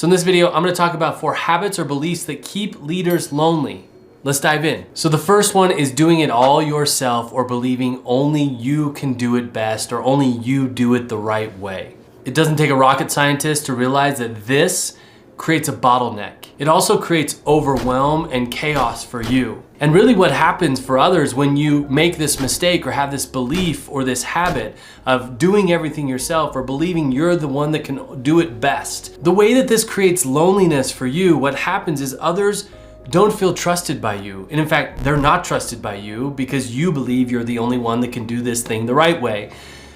So in this video, I'm gonna talk about 4 habits or beliefs that keep leaders lonely. Let's dive in. So the first one is doing it all yourself or believing only you can do it best or only you do it the right way. It doesn't take a rocket scientist to realize that this creates a bottleneck. It also creates overwhelm and chaos for you. And really what happens for others when you make this mistake or have this belief or this habit of doing everything yourself or believing you're the one that can do it best, the way that this creates loneliness for you, what happens is others don't feel trusted by you. And in fact, they're not trusted by you because you believe you're the only one that can do this thing the right way.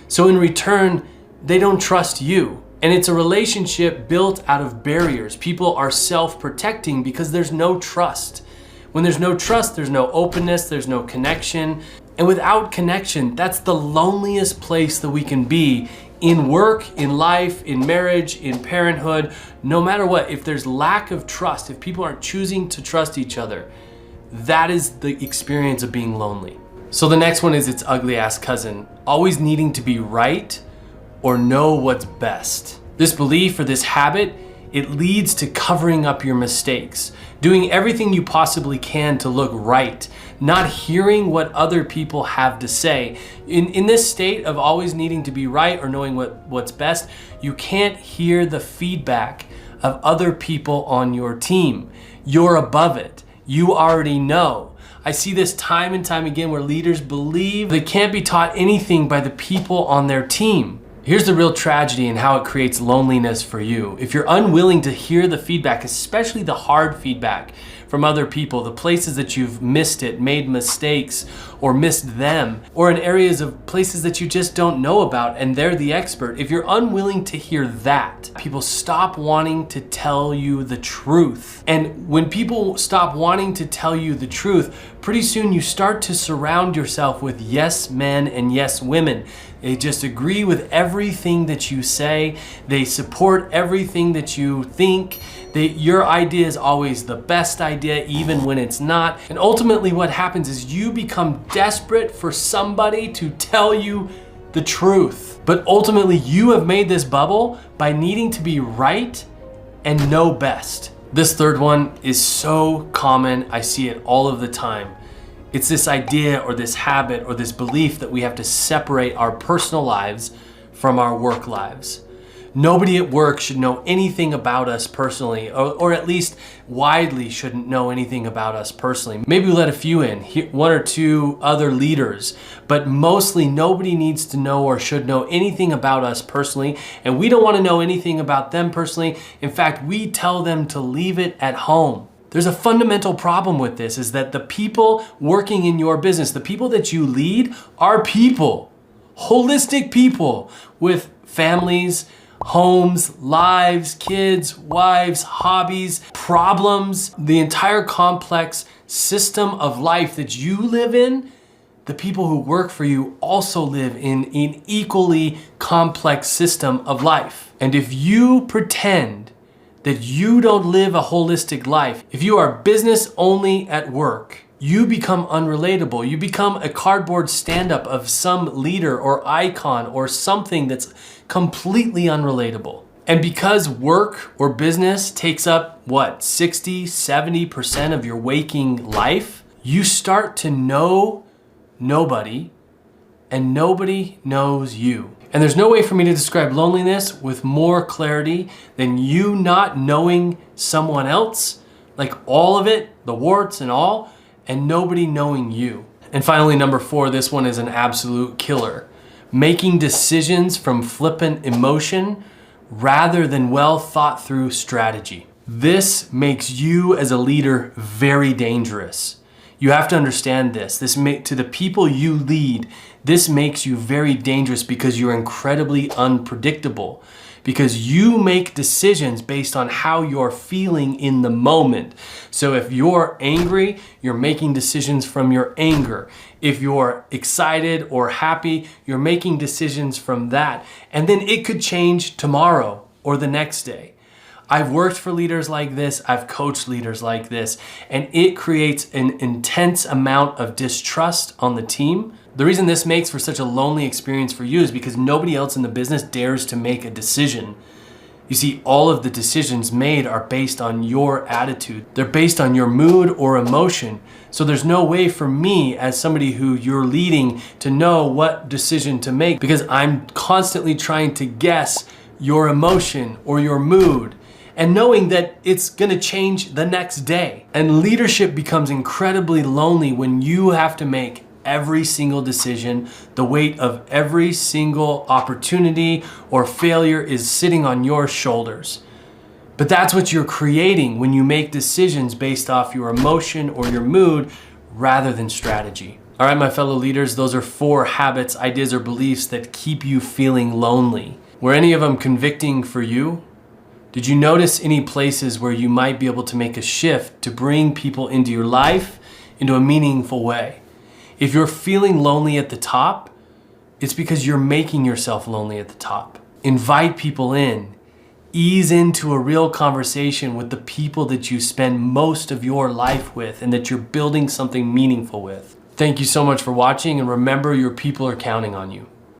So in return, they don't trust you. And it's a relationship built out of barriers. People are self-protecting because there's no trust. When there's no trust, there's no openness, there's no connection. And without connection, that's the loneliest place that we can be in work, in life, in marriage, in parenthood, no matter what. If there's lack of trust, if people aren't choosing to trust each other, that is the experience of being lonely. So the next one is its ugly ass cousin, always needing to be right or know what's best. This belief or this habit, it leads to covering up your mistakes, doing everything you possibly can to look right, not hearing what other people have to say. In this state of always needing to be right or knowing what's best, you can't hear the feedback of other people on your team. You're above it. You already know. I see this time and time again where leaders believe they can't be taught anything by the people on their team. Here's the real tragedy and how it creates loneliness for you. If you're unwilling to hear the feedback, especially the hard feedback from other people, the places that you've missed it, made mistakes, or missed them, or in areas of places that you just don't know about and they're the expert, if you're unwilling to hear that, people stop wanting to tell you the truth. And when people stop wanting to tell you the truth, pretty soon you start to surround yourself with yes men and yes women. They just agree with everything that you say. They support everything that you think. Your idea is always the best idea, even when it's not. And ultimately what happens is you become desperate for somebody to tell you the truth. But ultimately you have made this bubble by needing to be right and know best. This third one is so common. I see it all of the time. It's this idea or this habit or this belief that we have to separate our personal lives from our work lives. Nobody at work should know anything about us personally, or at least widely shouldn't know anything about us personally. Maybe we let a few in, 1 or 2 other leaders, but mostly nobody needs to know or should know anything about us personally, and we don't want to know anything about them personally. In fact, we tell them to leave it at home. There's a fundamental problem with this, is that the people working in your business, the people that you lead, are people, holistic people with families, homes, lives, kids, wives, hobbies, problems, the entire complex system of life that you live in. The people who work for you also live in an equally complex system of life. And if you pretend that you don't live a holistic life, if you are business only at work, you become unrelatable. You become a cardboard stand-up of some leader or icon or something that's completely unrelatable. And because work or business takes up, 60, 70% of your waking life, you start to know nobody and nobody knows you. And there's no way for me to describe loneliness with more clarity than you not knowing someone else, like all of it, the warts and all, and nobody knowing you. And finally, number 4, this one is an absolute killer. Making decisions from flippant emotion rather than well thought through strategy. This makes you as a leader very dangerous. You have to understand this. To the people you lead, this makes you very dangerous because you're incredibly unpredictable. Because you make decisions based on how you're feeling in the moment. So if you're angry, you're making decisions from your anger. If you're excited or happy, you're making decisions from that. And then it could change tomorrow or the next day. I've worked for leaders like this, I've coached leaders like this, and it creates an intense amount of distrust on the team. The reason this makes for such a lonely experience for you is because nobody else in the business dares to make a decision. You see, all of the decisions made are based on your attitude. They're based on your mood or emotion. So there's no way for me as somebody who you're leading to know what decision to make, because I'm constantly trying to guess your emotion or your mood and knowing that it's gonna change the next day. And leadership becomes incredibly lonely when you have to make every single decision. The weight of every single opportunity or failure is sitting on your shoulders. But that's what you're creating when you make decisions based off your emotion or your mood rather than strategy. All right, my fellow leaders, those are 4 habits, ideas, or beliefs that keep you feeling lonely. Were any of them convicting for you? Did you notice any places where you might be able to make a shift to bring people into your life into a meaningful way? If you're feeling lonely at the top, it's because you're making yourself lonely at the top. Invite people in. Ease into a real conversation with the people that you spend most of your life with and that you're building something meaningful with. Thank you so much for watching, and remember, your people are counting on you.